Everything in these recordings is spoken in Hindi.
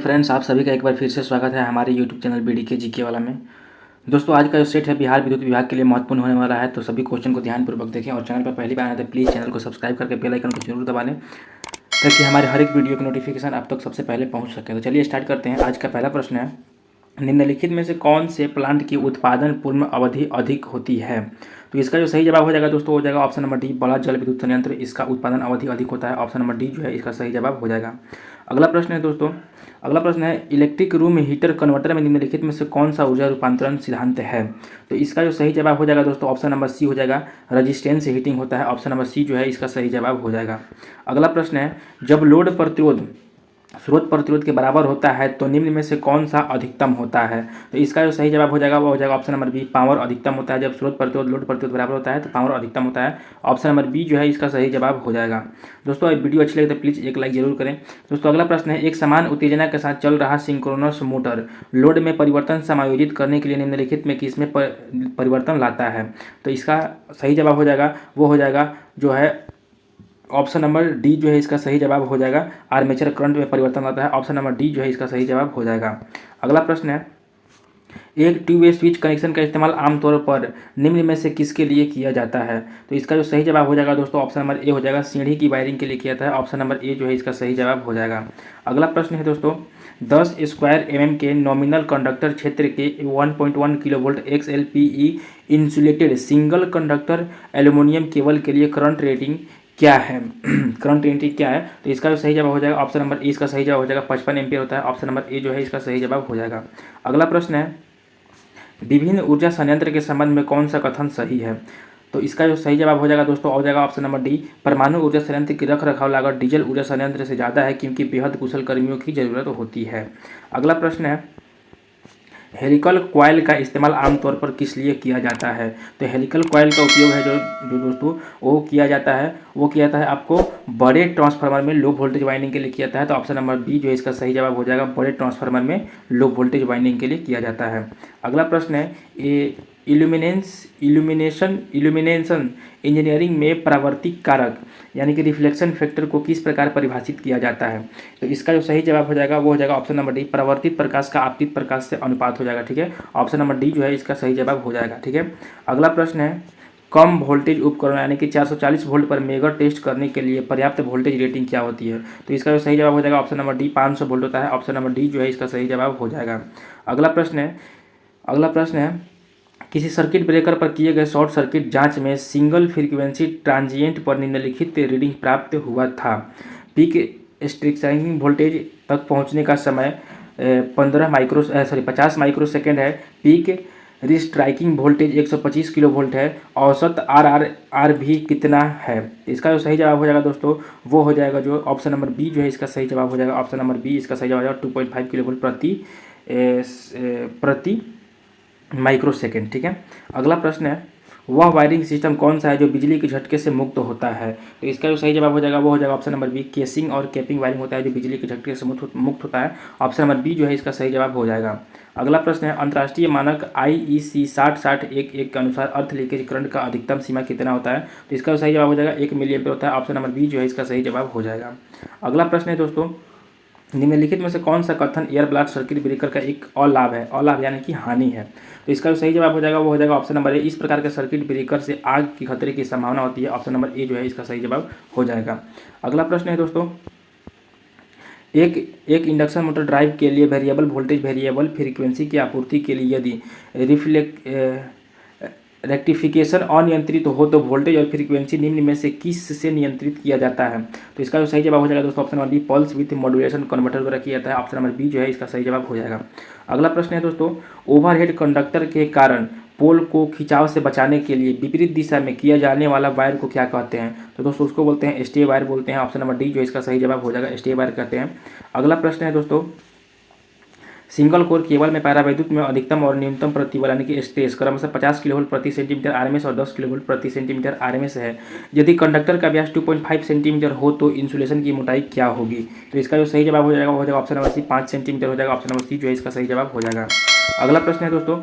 फ्रेंड्स, आप सभी का एक बार फिर से स्वागत है हमारे यूट्यूब चैनल BDK जीके वाला में। दोस्तों, आज का जो सेट है बिहार विद्युत विभाग के लिए महत्वपूर्ण होने वाला है, तो सभी क्वेश्चन को ध्यानपूर्वक देखें और चैनल पर पहली बार आए तो प्लीज़ चैनल को सब्सक्राइब करके बेल आइकन को जरूर दबा लें ताकि हमारे हर एक वीडियो की नोटिफिकेशन आप तक सबसे पहले पहुँच सके। तो चलिए स्टार्ट करते हैं। आज का पहला प्रश्न है, निम्नलिखित में से कौन से प्लांट की उत्पादन पूर्ण अवधि अधिक होती है? तो इसका जो सही जवाब हो जाएगा दोस्तों, हो जाएगा ऑप्शन नंबर डी, बड़ा जल विद्युत संयंत्र। इसका उत्पादन अवधि अधिक होता है। ऑप्शन नंबर डी जो है इसका सही जवाब हो जाएगा। अगला प्रश्न है दोस्तों, अगला प्रश्न है, इलेक्ट्रिक रूम हीटर कन्वर्टर में निम्नलिखित में से कौन सा ऊर्जा रूपांतरण सिद्धांत है? तो इसका जो सही जवाब हो जाएगा दोस्तों, ऑप्शन नंबर सी हो जाएगा, रजिस्टेंस हीटिंग होता है। ऑप्शन नंबर सी जो है इसका सही जवाब हो जाएगा। अगला प्रश्न है, जब लोड प्रतिरोध स्रोत प्रतिरोध के बराबर होता है तो निम्न में से कौन सा अधिकतम होता है? तो इसका जो सही जवाब हो जाएगा वो हो जाएगा ऑप्शन नंबर बी, पावर अधिकतम होता है। जब स्रोत प्रतिरोध लोड प्रतिरोध बराबर होता है तो पावर अधिकतम होता है। ऑप्शन नंबर बी जो है इसका सही जवाब हो जाएगा। दोस्तों, वीडियो अच्छी लगे तो प्लीज़ एक लाइक जरूर करें। दोस्तों, अगला प्रश्न है, एक समान उत्तेजना के साथ चल रहा सिंक्रोनस मोटर लोड में परिवर्तन समायोजित करने के लिए निम्नलिखित में किसमें परिवर्तन लाता है? तो इसका सही जवाब हो जाएगा वो हो जाएगा जो है ऑप्शन नंबर डी जो है इसका सही जवाब हो जाएगा, आर्मेचर करंट में परिवर्तन आता है। ऑप्शन नंबर डी जो है इसका सही जवाब हो जाएगा। अगला प्रश्न है, एक टू वे स्विच कनेक्शन का इस्तेमाल आमतौर पर निम्न में से किसके लिए किया जाता है? तो इसका जो सही जवाब हो जाएगा दोस्तों, ऑप्शन नंबर ए हो जाएगा, सीढ़ी की वायरिंग के लिए किया जाता है। ऑप्शन नंबर ए जो है इसका सही जवाब हो जाएगा। अगला प्रश्न है दोस्तों, 10 स्क्वायर mm के नॉमिनल कंडक्टर क्षेत्र के 1.1 kilovolt XLPE insulated single conductor aluminium cable के लिए करंट रेटिंग क्या है? करंट रेटिंग क्या है? तो इसका जो सही जवाब हो जाएगा, ऑप्शन नंबर ए इसका सही जवाब हो जाएगा, 55 एम्पियर होता है। ऑप्शन नंबर ए जो है इसका सही जवाब हो जाएगा। अगला प्रश्न है, विभिन्न ऊर्जा संयंत्र के संबंध में कौन सा कथन सही है? तो इसका जो सही जवाब हो जाएगा दोस्तों हो जाएगा ऑप्शन नंबर डी, परमाणु ऊर्जा संयंत्र की रख रखाव लागत डीजल ऊर्जा संयंत्र से ज़्यादा है क्योंकि बेहद कुशल कर्मियों की जरूरत होती है। अगला प्रश्न है, हेलिकल कॉइल का इस्तेमाल आमतौर पर किस लिए किया जाता है? तो हेलिकल कॉइल का उपयोग है जो दोस्तों वो किया जाता है आपको बड़े ट्रांसफार्मर में लो वोल्टेज वाइंडिंग के लिए किया जाता है। तो ऑप्शन नंबर बी जो है इसका सही जवाब हो जाएगा, बड़े ट्रांसफार्मर में लो वोल्टेज वाइंडिंग के लिए किया जाता है। अगला प्रश्न है, इल्यूमिनेशन इंजीनियरिंग में परावर्तित कारक यानी कि रिफ्लेक्शन फैक्टर को किस प्रकार परिभाषित किया जाता है? तो इसका जो सही जवाब हो जाएगा वो हो जाएगा ऑप्शन नंबर डी, परावर्तित प्रकाश का आपतित प्रकाश से अनुपात हो जाएगा। ठीक है, ऑप्शन नंबर डी जो है इसका सही जवाब हो जाएगा। ठीक है, अगला प्रश्न है, कम वोल्टेज उपकरण यानी कि 440 वोल्ट पर मेगा टेस्ट करने के लिए पर्याप्त वोल्टेज रेटिंग क्या होती है? तो इसका जो सही जवाब हो जाएगा ऑप्शन नंबर डी, 500 वोल्ट होता है। ऑप्शन नंबर डी जो है इसका सही जवाब हो जाएगा। अगला प्रश्न है, किसी सर्किट ब्रेकर पर किए गए शॉर्ट सर्किट जांच में सिंगल फ्रीक्वेंसी ट्रांजिएंट पर निम्नलिखित रीडिंग प्राप्त हुआ था। पीक स्ट्रिक्साइनिंग वोल्टेज तक पहुंचने का समय 50 माइक्रोसेकंड है। Peak restriking voltage 125 kilo volt है। औसत आर भी कितना है? इसका जो सही जवाब हो जाएगा दोस्तों वो हो जाएगा जो ऑप्शन नंबर बी जो है इसका सही जवाब हो जाएगा। ऑप्शन नंबर बी इसका सही जवाब हो जाएगा, 2.5 किलो वोल्ट प्रति माइक्रो सेकेंड। ठीक है, अगला प्रश्न है, वह वायरिंग सिस्टम कौन सा है जो बिजली के झटके से मुक्त होता है? तो इसका जो सही जवाब हो जाएगा वो हो जाएगा ऑप्शन नंबर बी, केसिंग और कैपिंग वायरिंग होता है जो बिजली के झटके से मुक्त होता है। ऑप्शन नंबर बी जो है इसका सही जवाब हो जाएगा। अगला प्रश्न है, अंतर्राष्ट्रीय मानक IEC 60-60-11 के अनुसार अर्थ लीकेज करंट का अधिकतम सीमा कितना होता है? तो इसका जो सही जवाब हो जाएगा 1 मिलीएम्पियर होता है। ऑप्शन नंबर बी जो है इसका सही जवाब हो जाएगा। अगला प्रश्न है दोस्तों, निम्नलिखित में से कौन सा कथन एयर ब्लास्ट सर्किट ब्रेकर का एक अलाभ है? अलाभ यानी कि हानि है। तो इसका जो सही जवाब हो जाएगा वो हो जाएगा ऑप्शन नंबर ए, इस प्रकार के सर्किट ब्रेकर से आग की खतरे की संभावना होती है। ऑप्शन नंबर ए जो है इसका सही जवाब हो जाएगा। अगला प्रश्न है दोस्तों, एक इंडक्शन मोटर ड्राइव के लिए वेरिएबल वोल्टेज वेरिएबल फ्रीक्वेंसी की आपूर्ति के लिए यदि रेक्टिफिकेशन अनियंत्रित हो तो वोल्टेज और फ्रीक्वेंसी निम्न में से किस से नियंत्रित किया जाता है? तो इसका जो सही जवाब हो जाएगा दोस्तों option number B, pulse width modulation converter द्वारा किया जाता है। ऑप्शन नंबर बी जो है इसका सही जवाब हो जाएगा। अगला प्रश्न है दोस्तों, ओवरहेड कंडक्टर के कारण पोल को खिंचाव से बचाने के लिए विपरीत दिशा में किया जाने वाला वायर को क्या कहते हैं? तो दोस्तों उसको बोलते हैं स्टे वायर बोलते हैं। ऑप्शन नंबर डी जो इसका सही जवाब हो जाएगा, स्टे वायर कहते हैं। अगला प्रश्न है दोस्तों, सिंगल कोर केबल में पैरावैद्युत में अधिकतम और न्यूनतम प्रतिबल यानी कि स्ट्रेस क्रमशः 50 किलोवोल्ट प्रति सेंटीमीटर आरएमएस और 10 किलोवोल्ट प्रति सेंटीमीटर आरएमएस है। यदि कंडक्टर का व्यास 2.5 सेंटीमीटर हो तो इंसुलेशन की मोटाई क्या होगी? तो इसका जो सही जवाब हो जाएगा वो हो जाएगा ऑप्शन नंबर सी, 5 सेंटीमीटर हो जाएगा। ऑप्शन नंबर सी जो है इसका सही जवाब हो जाएगा। अगला प्रश्न है दोस्तों,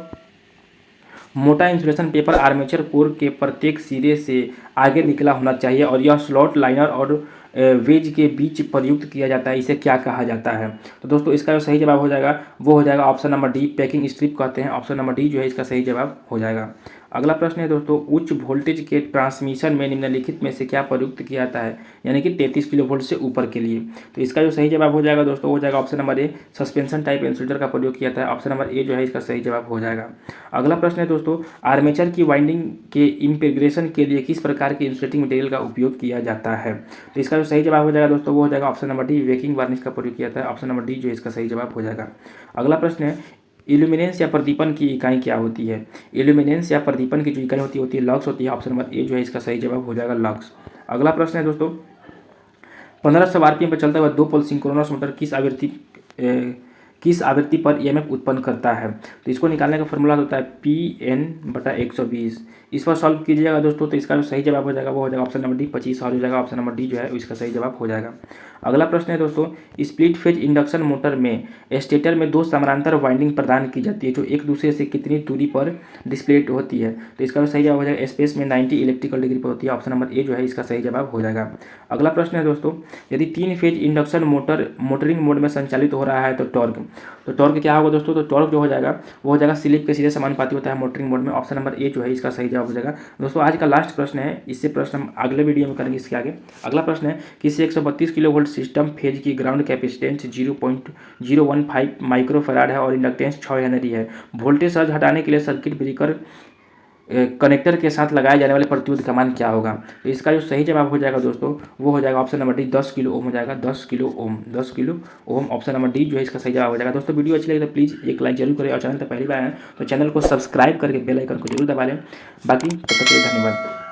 मोटा इंसुलेशन पेपर आर्मेचर कोर के प्रत्येक सिरे से आगे निकला होना चाहिए और यह स्लॉट लाइनर और वेज के बीच प्रयुक्त किया जाता है, इसे क्या कहा जाता है? तो दोस्तों इसका जो सही जवाब हो जाएगा वो हो जाएगा option number D, packing strip कहते हैं। ऑप्शन नंबर डी जो है इसका सही जवाब हो जाएगा। अगला प्रश्न है दोस्तों, उच्च वोल्टेज के ट्रांसमिशन में निम्नलिखित में से क्या प्रयुक्त किया जाता है, यानी कि 33 किलो वोल्ट से ऊपर के लिए? तो इसका जो सही जवाब हो जाएगा दोस्तों वो हो जाएगा option number A, suspension type insulator का प्रयोग किया जाता है। ऑप्शन नंबर ए जो है इसका सही जवाब हो जाएगा। अगला प्रश्न है दोस्तों, आर्मेचर की वाइंडिंग के इंटीग्रेशन के लिए किस प्रकार के इंसुलेटिंग मटेरियल का उपयोग किया जाता है? तो इसका जो सही जवाब हो जाएगा दोस्तों वो हो जाएगा option number D, waking varnish का प्रयोग किया जाता है। ऑप्शन नंबर डी जो है इसका सही जवाब हो जाएगा। अगला प्रश्न है, इल्यूमिनेंस या प्रदीपन की इकाई क्या होती है? इल्यूमिनेंस या प्रदीपन की जो इकाई होती है लक्स होती है। ऑप्शन नंबर ए जो है इसका सही जवाब हो जाएगा लक्स। अगला प्रश्न है दोस्तों, 1500 आरपीएम पर चलता हुआ 2 पोल सिंक्रोनस मोटर किस आवृत्ति पर ईएमएफ उत्पन्न करता है? तो इसको निकालने का फॉर्मूला होता है Pn/120। इस पर सॉल्व कीजिएगा दोस्तों, तो इसका जो सही जवाब हो जाएगा वो हो जाएगा ऑप्शन नंबर डी 25 और हो जाएगा। ऑप्शन नंबर डी जो है इसका सही जवाब हो जाएगा। अगला प्रश्न है दोस्तों, स्प्लिट फेज इंडक्शन मोटर में स्टेटर में 2 समानांतर वाइंडिंग प्रदान की जाती है जो एक दूसरे से कितनी दूरी पर डिस्प्लेट होती है? तो इसका जो सही जवाब हो जाएगा स्पेस में 90 इलेक्ट्रिकल डिग्री पर होती है। ऑप्शन नंबर ए जो है इसका सही जवाब हो जाएगा। अगला प्रश्न है दोस्तों, यदि 3 फेज इंडक्शन मोटरिंग मोड में संचालित हो रहा है तो टॉर्क क्या होगा दोस्तों? तो टॉर्क जो हो जाएगा वो हो जाएगा स्लिप के सीधे समानुपाती होता है मोटरिंग मोड में। ऑप्शन नंबर ए जो है इसका सही जवाब हो जाएगा। दोस्तों आज का लास्ट प्रश्न है, इससे प्रश्न हम अगले वीडियो में करेंगे इसके आगे। अगला प्रश्न है, किसी 132 किलो वोल्ट सिस्टम फेज की ग्राउंड कैपेसिटेंस 0.015 माइक्रोफैराड है और इंडक्टेंस 6 हेनरी है। वोल्टेज सर्ज हटाने के लिए सर्किट ब्रेकर कनेक्टर के साथ लगाए जाने वाले प्रतिरोध का मान क्या होगा? तो इसका जो सही जवाब हो जाएगा दोस्तों वो हो जाएगा option number D 10 kilo ohm हो जाएगा। 10 kilo ohm option number D जो है इसका सही जवाब हो जाएगा। दोस्तों वीडियो अच्छी लगी तो प्लीज़ एक लाइक जरूर करें और चैनल पर पहली बार आए तो चैनल को सब्सक्राइब करके बेल आइकन को जरूर दबा लें। बाकी तब तक के लिए धन्यवाद।